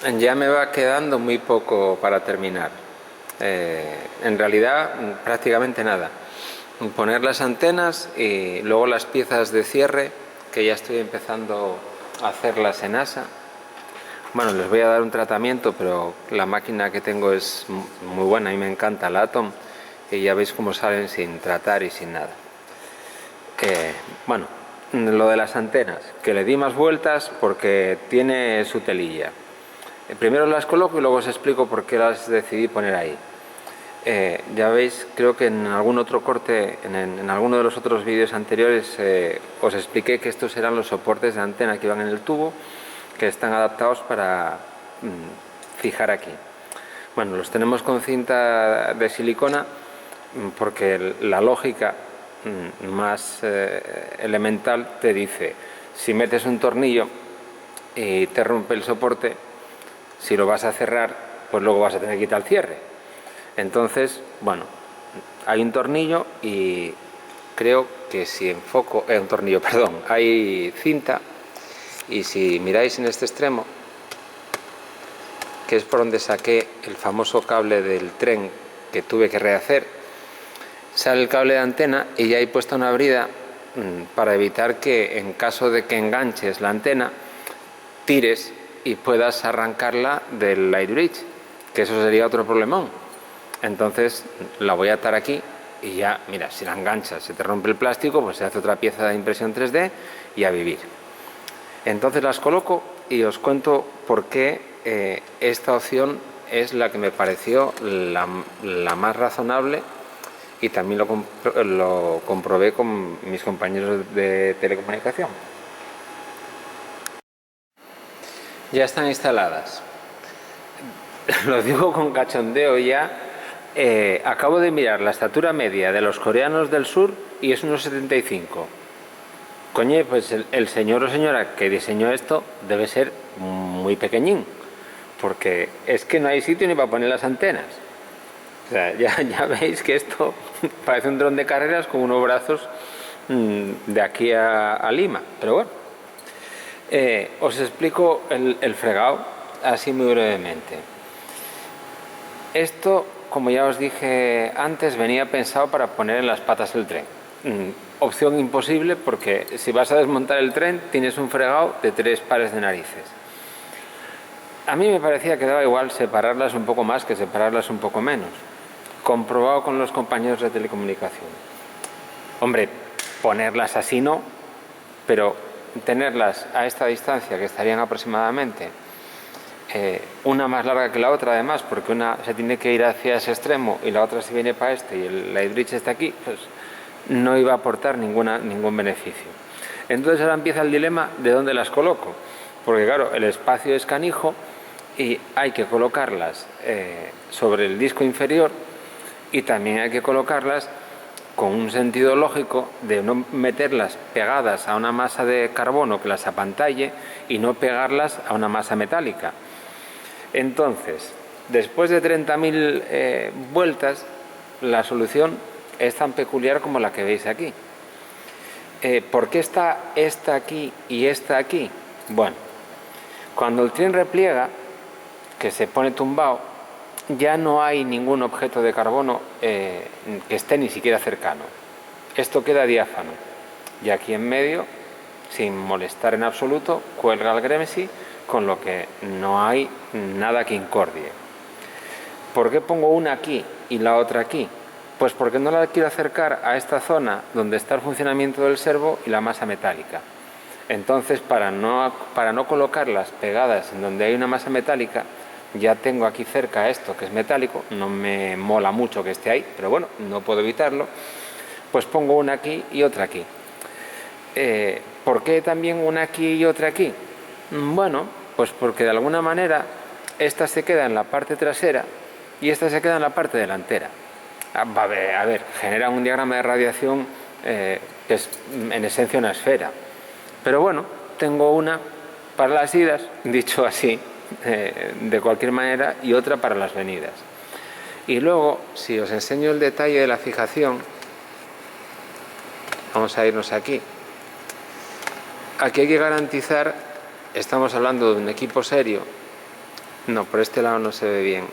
Ya me va quedando muy poco para terminar. En realidad, prácticamente nada. Poner las antenas y luego las piezas de cierre, que ya estoy empezando a hacerlas en ASA. Bueno, les voy a dar un tratamiento, pero la máquina que tengo es muy buena y me encanta, la Atom, y ya veis cómo salen sin tratar y sin nada. Bueno, lo de las antenas, que le di más vueltas porque tiene su telilla. Primero las coloco y luego os explico por qué las decidí poner ahí. Ya veis, creo que en algún otro corte, en alguno de los otros vídeos anteriores, os expliqué que estos eran los soportes de antena que iban en el tubo, que están adaptados para fijar aquí. Bueno, los tenemos con cinta de silicona porque la lógica más elemental te dice, si metes un tornillo y te rompe el soporte, si lo vas a cerrar, pues luego vas a tener que quitar el cierre. Entonces, bueno, hay un tornillo y creo que si enfoco, un tornillo, perdón, hay cinta, y si miráis en este extremo, que es por donde saqué el famoso cable del tren que tuve que rehacer, sale el cable de antena y ya he puesto una brida para evitar que en caso de que enganches la antena, tires y puedas arrancarla del light bridge, que eso sería otro problemón. Entonces la voy a atar aquí y ya, mira, si la enganchas, se te rompe el plástico, pues se hace otra pieza de impresión 3D y a vivir. Entonces las coloco y os cuento por qué esta opción es la que me pareció la más razonable, y también lo comprobé con mis compañeros de telecomunicación. Ya están instaladas. Lo digo con cachondeo ya. Acabo de mirar la estatura media de los coreanos del sur y es unos 75. Coño, pues el señor o señora que diseñó esto debe ser muy pequeñín, porque es que no hay sitio ni para poner las antenas. O sea, ya veis que esto parece un dron de carreras con unos brazos de aquí a Lima. Pero bueno, os explico el fregado así muy brevemente. Esto, como ya os dije antes, venía pensado para poner en las patas del tren. Opción imposible porque si vas a desmontar el tren tienes un fregado de 3 pares de narices. A mí me parecía que daba igual separarlas un poco más que separarlas un poco menos. Comprobado con los compañeros de telecomunicación. Hombre, ponerlas así no, pero tenerlas a esta distancia, que estarían aproximadamente una más larga que la otra, además, porque una se tiene que ir hacia ese extremo y la otra se viene para este y el light bridge está aquí, pues no iba a aportar ningún beneficio. Entonces ahora empieza el dilema de dónde las coloco, porque claro, el espacio es canijo y hay que colocarlas sobre el disco inferior, y también hay que colocarlas con un sentido lógico de no meterlas pegadas a una masa de carbono que las apantalle y no pegarlas a una masa metálica. Entonces, después de 30.000 vueltas, la solución es tan peculiar como la que veis aquí. ¿Por qué está esta aquí y esta aquí? Bueno, cuando el tren repliega, que se pone tumbado, ya no hay ningún objeto de carbono que esté ni siquiera cercano. Esto queda diáfano. Y aquí en medio, sin molestar en absoluto, cuelga el gremsi, con lo que no hay nada que incordie. ¿Por qué pongo una aquí y la otra aquí? Pues porque no la quiero acercar a esta zona donde está el funcionamiento del servo y la masa metálica. Entonces, para no colocarlas pegadas en donde hay una masa metálica, ya tengo aquí cerca esto que es metálico, no me mola mucho que esté ahí, pero bueno, no puedo evitarlo, pues pongo una aquí y otra aquí. ¿Por qué también una aquí y otra aquí? Bueno, pues porque de alguna manera esta se queda en la parte trasera y esta se queda en la parte delantera. A ver, genera un diagrama de radiación que es en esencia una esfera. Pero bueno, tengo una para las idas, dicho así, de cualquier manera, y otra para las venidas. Y luego, si os enseño el detalle de la fijación, vamos a irnos aquí. Aquí hay que garantizar, estamos hablando de un equipo serio, No, por este lado no se ve bien.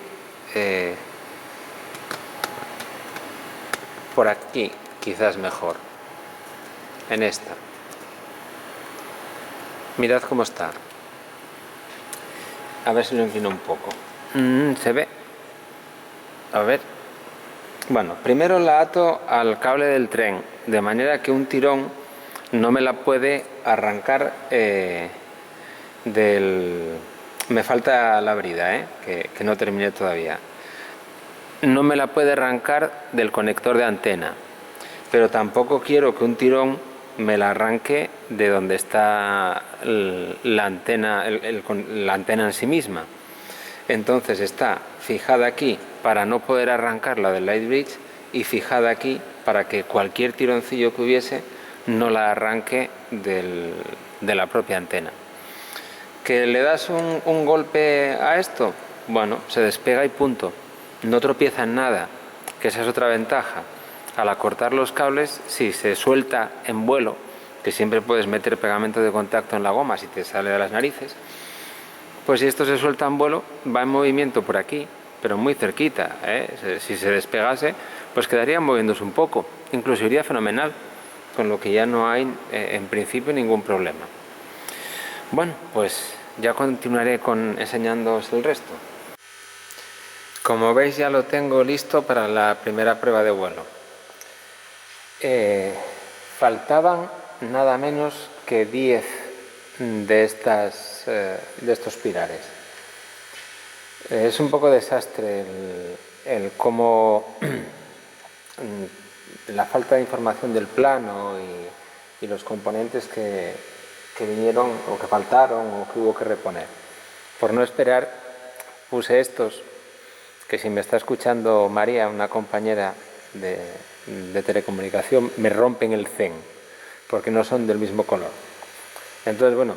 Por aquí quizás mejor. En esta. Mirad cómo está. A ver si lo inclino un poco. ¿Se ve? A ver. Bueno, primero la ato al cable del tren, de manera que un tirón no me la puede arrancar Me falta la brida, que no terminé todavía. No me la puede arrancar del conector de antena, pero tampoco quiero que un tirón me la arranque de donde está la antena, la antena en sí misma. Entonces está fijada aquí para no poder arrancarla del light bridge y fijada aquí para que cualquier tironcillo que hubiese no la arranque de la propia antena. ¿Que le das un golpe a esto? Bueno, se despega y punto. No tropieza en nada, que esa es otra ventaja. Al acortar los cables, si se suelta en vuelo, que siempre puedes meter pegamento de contacto en la goma si te sale de las narices, pues si esto se suelta en vuelo, va en movimiento por aquí, pero muy cerquita, Si se despegase, pues quedaría moviéndose un poco, incluso iría fenomenal, con lo que ya no hay en principio ningún problema. Bueno, pues ya continuaré enseñándoos el resto. Como veis, ya lo tengo listo para la primera prueba de vuelo. Faltaban nada menos que 10 de estos pilares. Es un poco desastre el cómo la falta de información del plano y los componentes que vinieron o que faltaron o que hubo que reponer. Por no esperar, puse estos, que si me está escuchando María, una compañera de telecomunicación, me rompen el zen, porque no son del mismo color. Entonces, bueno,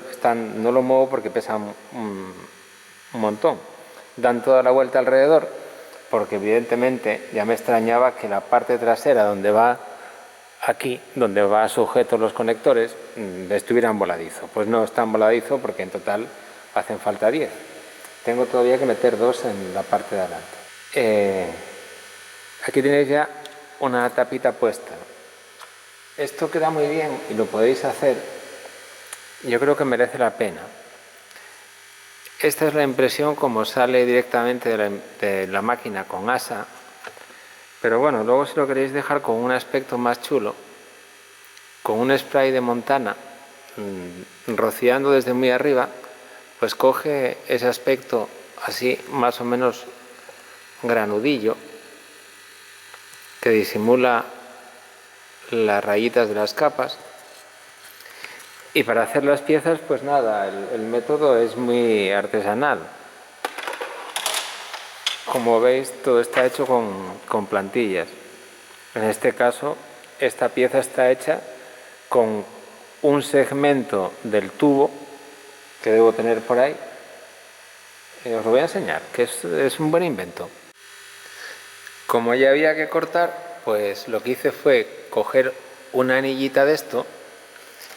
no lo muevo porque pesan un montón. Dan toda la vuelta alrededor, porque evidentemente ya me extrañaba que la parte trasera, donde va aquí, donde va sujetos los conectores, estuvieran voladizo. Pues no están voladizo porque en total hacen falta 10. Tengo todavía que meter 2 en la parte de adelante. Aquí tenéis ya una tapita puesta. Esto queda muy bien y lo podéis hacer. Yo creo que merece la pena. Esta es la impresión como sale directamente de la máquina con ASA. Pero bueno, luego si lo queréis dejar con un aspecto más chulo, con un spray de Montana, rociando desde muy arriba, pues coge ese aspecto así más o menos granudillo, que disimula las rayitas de las capas. Y para hacer las piezas, pues nada, el método es muy artesanal. Como veis, todo está hecho con plantillas. En este caso, esta pieza está hecha con un segmento del tubo que debo tener por ahí. Os lo voy a enseñar, que es un buen invento. Como ya había que cortar, pues lo que hice fue coger una anillita de esto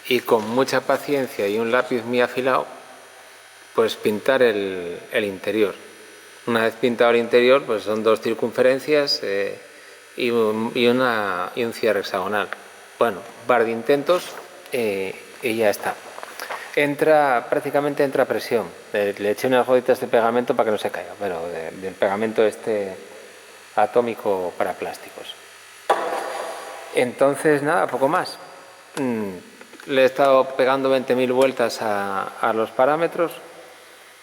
y con mucha paciencia y un lápiz muy afilado, pues pintar el interior. Una vez pintado el interior, pues son 2 circunferencias y un cierre hexagonal. Bueno, un par de intentos y ya está. Prácticamente entra presión. Le eché unas gotitas de pegamento para que no se caiga, pero del pegamento atómico para plásticos. Entonces, nada, poco más. Le he estado pegando 20.000 vueltas a los parámetros,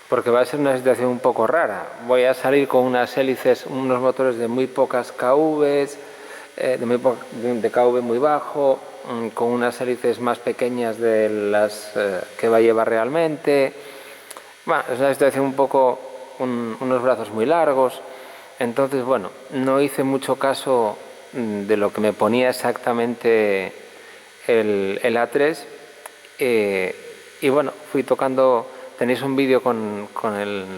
porque va a ser una situación un poco rara. Voy a salir con unas hélices, unos motores de muy pocas KVs, de KV muy bajo, con unas hélices más pequeñas de las que va a llevar realmente. Bueno, es una situación un poco, unos brazos muy largos. Entonces, bueno, no hice mucho caso de lo que me ponía exactamente el A3 y bueno, fui tocando. Tenéis un vídeo con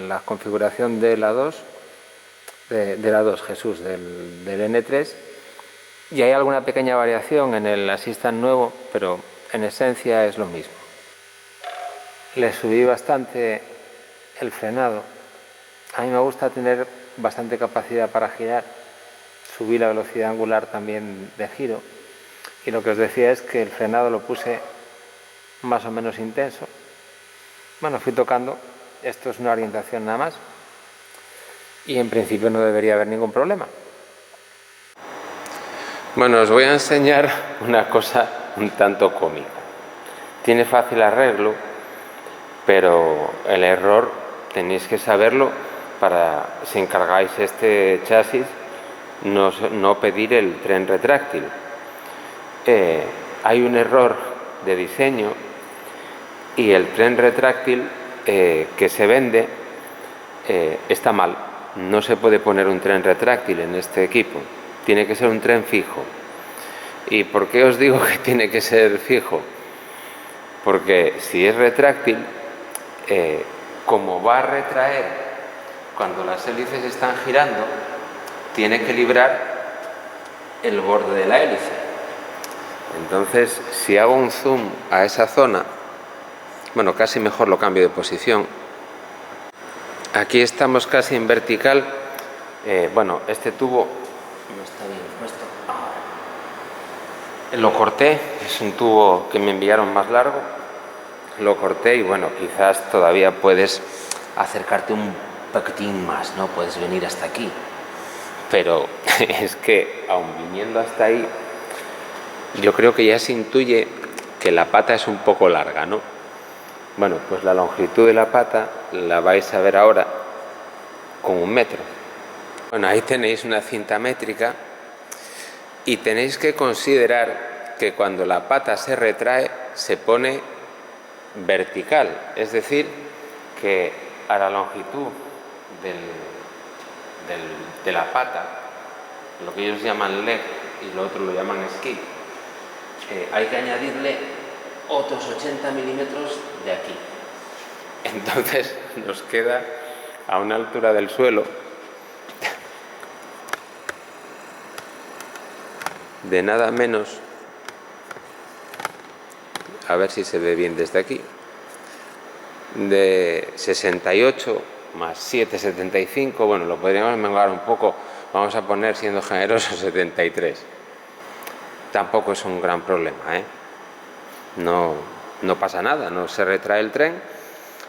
la configuración de la 2, de la 2 Jesús, del N3, y hay alguna pequeña variación en el Assistant nuevo, pero en esencia es lo mismo. Le subí bastante el frenado A mí me gusta tener bastante capacidad para girar. Subí la velocidad angular también de giro. Y lo que os decía es que el frenado lo puse más o menos intenso. Bueno, fui tocando. Esto es una orientación nada más. Y en principio no debería haber ningún problema. Bueno, os voy a enseñar una cosa un tanto cómica. Tiene fácil arreglo, pero el error tenéis que saberlo para, si encargáis este chasis, no pedir el tren retráctil. Hay un error de diseño y el tren retráctil que se vende está mal. No se puede poner un tren retráctil en este equipo. Tiene que ser un tren fijo. ¿Y por qué os digo que tiene que ser fijo? Porque si es retráctil, como va a retraer cuando las hélices están girando, tiene que librar el borde de la hélice. Entonces, si hago un zoom a esa zona, bueno, casi mejor lo cambio de posición. Aquí estamos casi en vertical. Bueno, este tubo no está bien puesto. Lo corté, es un tubo que me enviaron más largo. Lo corté y bueno, quizás todavía puedes acercarte un poquitín más, ¿no? Puedes venir hasta aquí. Pero es que, aun viniendo hasta ahí, yo creo que ya se intuye que la pata es un poco larga, ¿no? Bueno, pues la longitud de la pata la vais a ver ahora con 1 metro. Bueno, ahí tenéis una cinta métrica y tenéis que considerar que cuando la pata se retrae se pone vertical, es decir, que a la longitud de la pata, lo que ellos llaman leg y lo otro lo llaman ski, hay que añadirle otros 80 milímetros de aquí. Entonces nos queda a una altura del suelo de nada menos, a ver si se ve bien desde aquí, de 68 más 7, 75, bueno, lo podríamos mejorar un poco, vamos a poner, siendo generosos, 73. Tampoco es un gran problema, ¿eh? No pasa nada, no se retrae el tren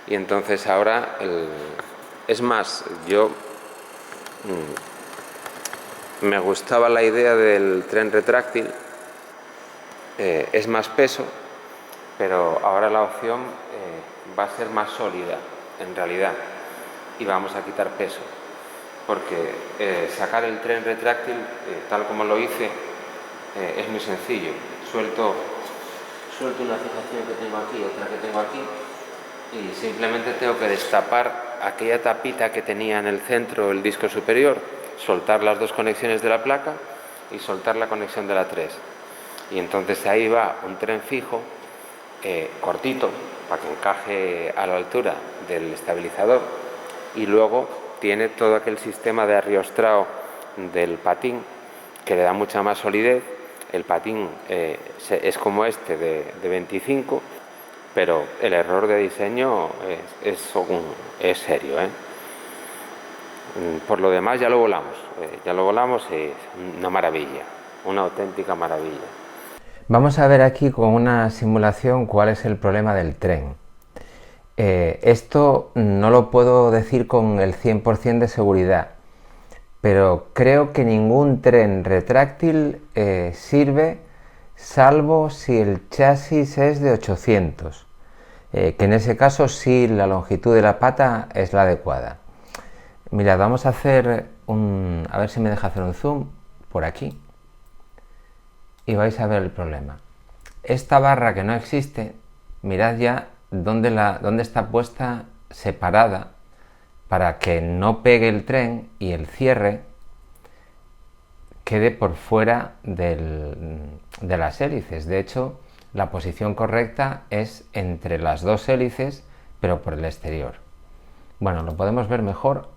y entonces ahora, es más, yo me gustaba la idea del tren retráctil, es más peso, pero ahora la opción va a ser más sólida en realidad y vamos a quitar peso, porque sacar el tren retráctil tal como lo hice es muy sencillo. Suelto una fijación que tengo aquí, otra que tengo aquí y simplemente tengo que destapar aquella tapita que tenía en el centro el disco superior, soltar las 2 conexiones de la placa y soltar la conexión de la 3 y entonces ahí va un tren fijo cortito para que encaje a la altura del estabilizador y luego tiene todo aquel sistema de arriostrado del patín que le da mucha más solidez. El patín es como este de 25, pero el error de diseño es serio, ¿eh? Por lo demás ya lo volamos y es una maravilla, una auténtica maravilla. Vamos a ver aquí con una simulación cuál es el problema del tren. Esto no lo puedo decir con el 100% de seguridad, pero creo que ningún tren retráctil sirve salvo si el chasis es de 800, que en ese caso sí la longitud de la pata es la adecuada. Mirad, vamos a hacer a ver si me deja hacer un zoom por aquí y vais a ver el problema. Esta barra que no existe, mirad ya dónde está puesta separada para que no pegue el tren y el cierre quede por fuera de las hélices. De hecho, la posición correcta es entre las 2 hélices, pero por el exterior. Bueno, lo podemos ver mejor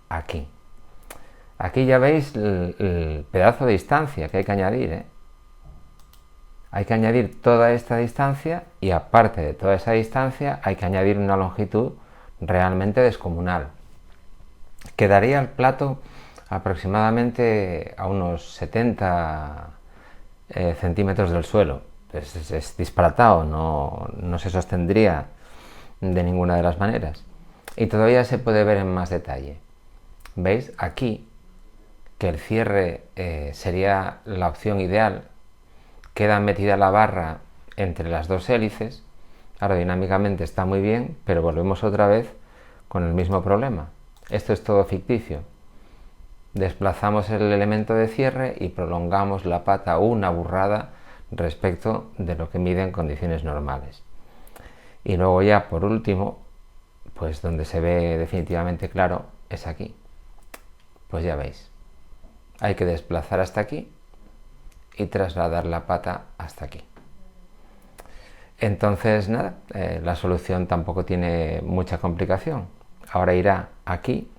aquí. Aquí ya veis el pedazo de distancia que hay que añadir, ¿eh? Hay que añadir toda esta distancia y aparte de toda esa distancia hay que añadir una longitud realmente descomunal. Quedaría el plato aproximadamente a unos 70 centímetros del suelo. Es disparatado, no se sostendría de ninguna de las maneras. Y todavía se puede ver en más detalle. ¿Veis? Aquí, que el cierre sería la opción ideal, queda metida la barra entre las dos hélices. Aerodinámicamente está muy bien, pero volvemos otra vez con el mismo problema. Esto es todo ficticio. Desplazamos el elemento de cierre y prolongamos la pata una burrada respecto de lo que mide en condiciones normales. Y luego ya por último, pues donde se ve definitivamente claro es aquí. Pues ya veis, hay que desplazar hasta aquí y trasladar la pata hasta aquí. Entonces nada, la solución tampoco tiene mucha complicación. Ahora irá aquí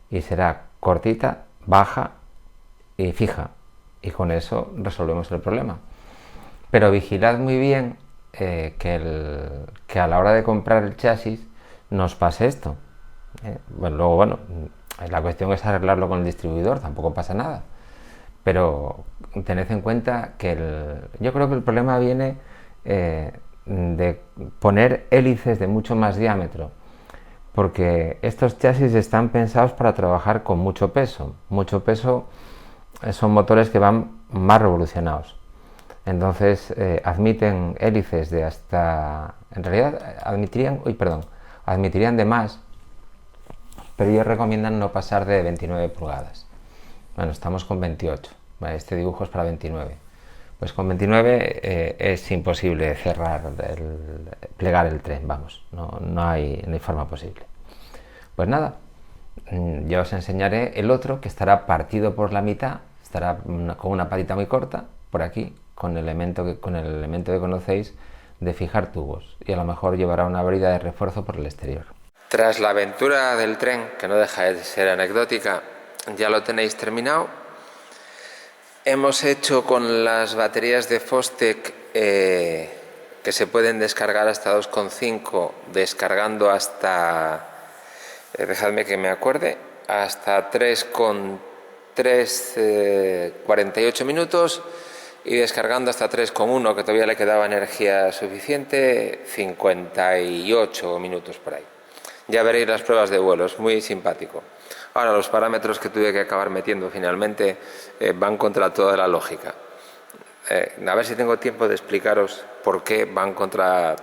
y será cortita, baja y fija, y con eso resolvemos el problema. Pero vigilad muy bien que a la hora de comprar el chasis nos pase esto. Luego, la cuestión es arreglarlo con el distribuidor, tampoco pasa nada. Pero tened en cuenta que yo creo que el problema viene de poner hélices de mucho más diámetro, porque estos chasis están pensados para trabajar con mucho peso. Mucho peso son motores que van más revolucionados. Entonces admiten hélices de hasta... En realidad admitirían de más, pero ellos recomiendan no pasar de 29 pulgadas. Bueno, estamos con 28. Este dibujo es para 29. Pues con 29 es imposible plegar el tren, vamos. No hay forma posible. Pues nada, yo os enseñaré el otro, que estará partido por la mitad, estará con una patita muy corta, por aquí, con el elemento que conocéis de fijar tubos, y a lo mejor llevará una brida de refuerzo por el exterior. Tras la aventura del tren, que no deja de ser anecdótica, ya lo tenéis terminado. Hemos hecho con las baterías de Fostec que se pueden descargar hasta 2,5, descargando hasta, dejadme que me acuerde, hasta 3,48 minutos, y descargando hasta 3,1, que todavía le quedaba energía suficiente, 58 minutos por ahí. Ya veréis las pruebas de vuelo, es muy simpático. Ahora, los parámetros que tuve que acabar metiendo finalmente van contra toda la lógica. A ver si tengo tiempo de explicaros por qué van contra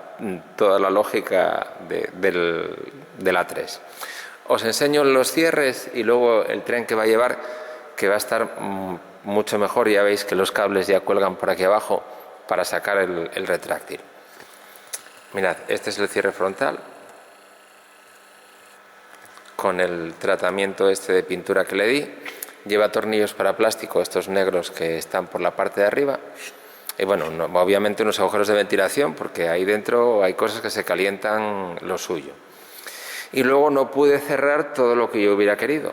toda la lógica del A3. Os enseño los cierres y luego el tren que va a llevar, que va a estar mucho mejor. Ya veis que los cables ya cuelgan por aquí abajo para sacar el retráctil. Mirad, este es el cierre frontal, con el tratamiento este de pintura que le di. Lleva tornillos para plástico, estos negros que están por la parte de arriba, y bueno, obviamente unos agujeros de ventilación, porque ahí dentro hay cosas que se calientan lo suyo. Y luego no pude cerrar todo lo que yo hubiera querido,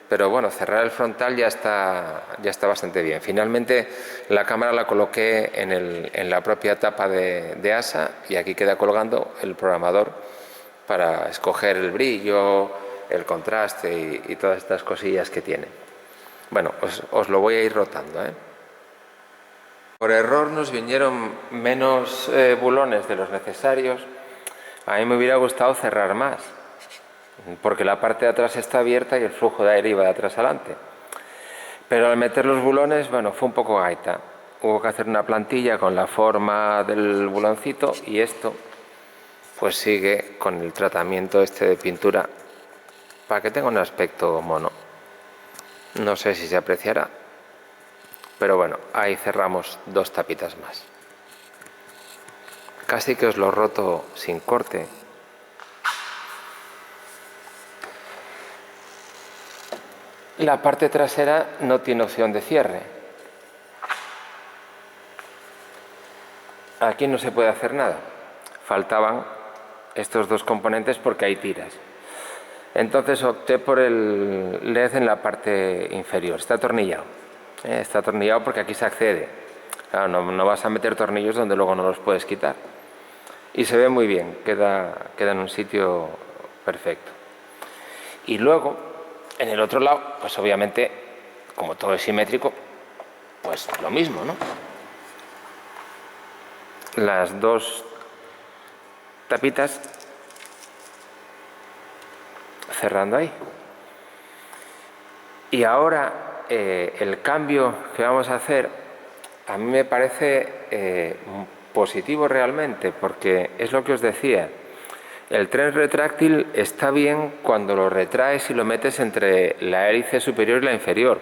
pero bueno, cerrar el frontal ya está bastante bien. Finalmente la cámara la coloqué en la propia tapa de asa, y aquí queda colgando el programador para escoger el brillo, el contraste y todas estas cosillas que tiene. Bueno, os lo voy a ir rotando, ¿eh? Por error nos vinieron menos bulones de los necesarios. A mí me hubiera gustado cerrar más, porque la parte de atrás está abierta y el flujo de aire iba de atrás adelante. Pero al meter los bulones, bueno, fue un poco gaita. Hubo que hacer una plantilla con la forma del buloncito, y esto pues sigue con el tratamiento este de pintura para que tenga un aspecto mono. No sé si se apreciará, pero bueno, ahí cerramos dos tapitas más. Casi que os lo roto sin corte. La parte trasera no tiene opción de cierre. Aquí no se puede hacer nada. Faltaban estos dos componentes porque hay tiras. Entonces opté por el LED en la parte inferior. Está atornillado. Está atornillado porque aquí se accede. Claro, no vas a meter tornillos donde luego no los puedes quitar. Y se ve muy bien, queda en un sitio perfecto. Y luego En el otro lado, pues obviamente, como todo es simétrico, pues lo mismo, ¿no? Las dos tapitas cerrando ahí. Y ahora el cambio que vamos a hacer a mí me parece positivo realmente, porque es lo que os decía. El tren retráctil está bien cuando lo retraes y lo metes entre la hélice superior y la inferior.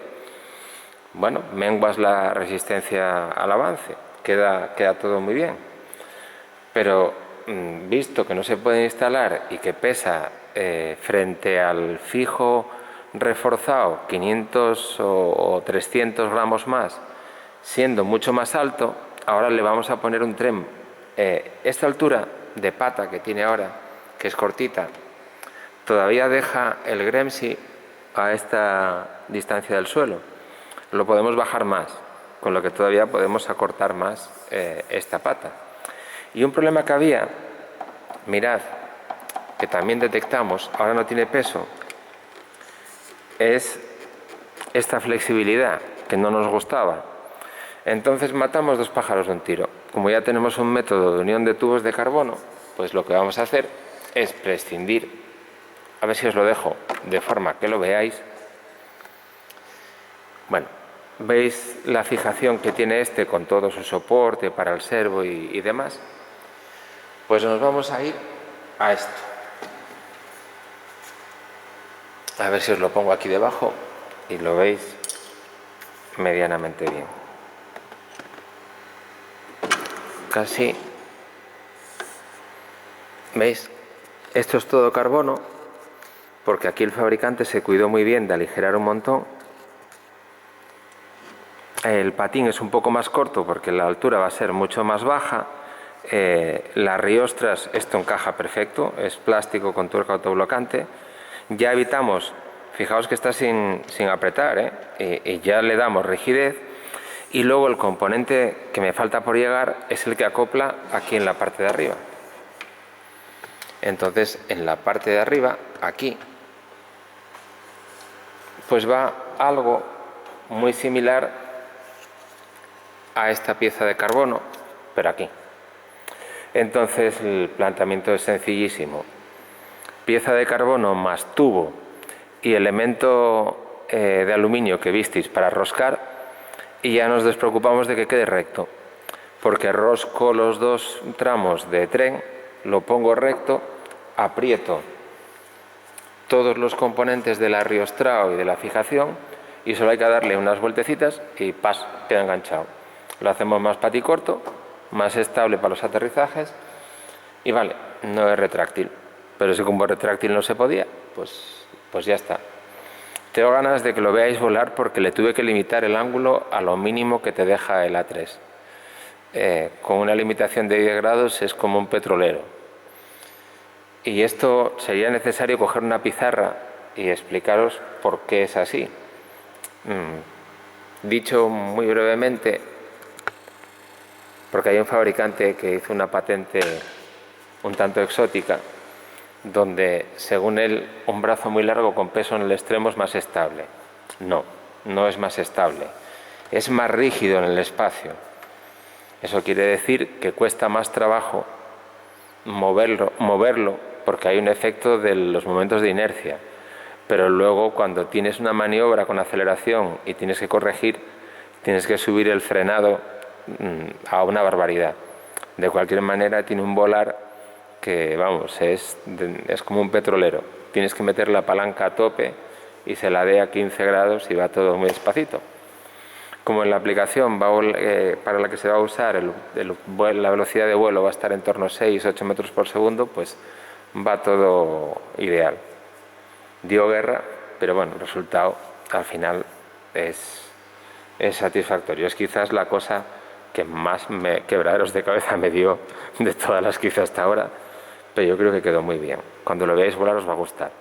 Bueno, menguas la resistencia al avance, queda todo muy bien. Pero visto que no se puede instalar y que pesa frente al fijo reforzado 500 o 300 gramos más, siendo mucho más alto, ahora le vamos a poner un tren. Esta altura de pata que tiene ahora, que es cortita, todavía deja el Gremsi a esta distancia del suelo. Lo podemos bajar más, con lo que todavía podemos acortar más esta pata. Y un problema que había, mirad, que también detectamos, ahora no tiene peso, es esta flexibilidad que no nos gustaba. Entonces matamos dos pájaros de un tiro. Como ya tenemos un método de unión de tubos de carbono, pues lo que vamos a hacer es prescindir. A ver si os lo dejo de forma que lo veáis. Bueno, veis la fijación que tiene este con todo su soporte para el servo y demás. Pues nos vamos a ir a esto. A ver si os lo pongo aquí debajo y lo veis medianamente bien. Casi. ¿Veis? Esto es todo carbono, porque aquí el fabricante se cuidó muy bien de aligerar un montón. El patín es un poco más corto porque la altura va a ser mucho más baja. Las riostras, esto encaja perfecto, es plástico con tuerca autoblocante. Ya evitamos, fijaos que está sin apretar, y ya le damos rigidez. Y luego el componente que me falta por llegar es el que acopla aquí en la parte de arriba. Entonces, en la parte de arriba, aquí, pues va algo muy similar a esta pieza de carbono, pero aquí. Entonces, el planteamiento es sencillísimo. Pieza de carbono más tubo y elemento de aluminio que visteis para roscar, y ya nos despreocupamos de que quede recto, porque rosco los dos tramos de tren, lo pongo recto, aprieto todos los componentes del arriostrado y de la fijación y solo hay que darle unas vueltecitas y ¡pas!, queda enganchado. Lo hacemos más paticorto, más estable para los aterrizajes y vale, no es retráctil, pero si como retráctil no se podía, pues ya está. Tengo ganas de que lo veáis volar porque le tuve que limitar el ángulo a lo mínimo que te deja el A3. Con una limitación de 10 grados es como un petrolero. Y esto sería necesario coger una pizarra y explicaros por qué es así. Dicho muy brevemente, porque hay un fabricante que hizo una patente un tanto exótica, donde, según él, un brazo muy largo con peso en el extremo es más estable. No, no es más estable. Es más rígido en el espacio. Eso quiere decir que cuesta más trabajo moverlo porque hay un efecto de los momentos de inercia. Pero luego, cuando tienes una maniobra con aceleración y tienes que corregir, tienes que subir el frenado a una barbaridad. De cualquier manera, tiene un volar que, vamos, es como un petrolero. Tienes que meter la palanca a tope y se la dé a 15 grados y va todo muy despacito. Como en la aplicación para la que se va a usar la velocidad de vuelo va a estar en torno a 6-8 metros por segundo, pues va todo ideal. Dio guerra, pero bueno, el resultado al final es satisfactorio. Es quizás la cosa que más quebraderos de cabeza me dio de todas las que hice hasta ahora, pero yo creo que quedó muy bien. Cuando lo veáis volar os va a gustar.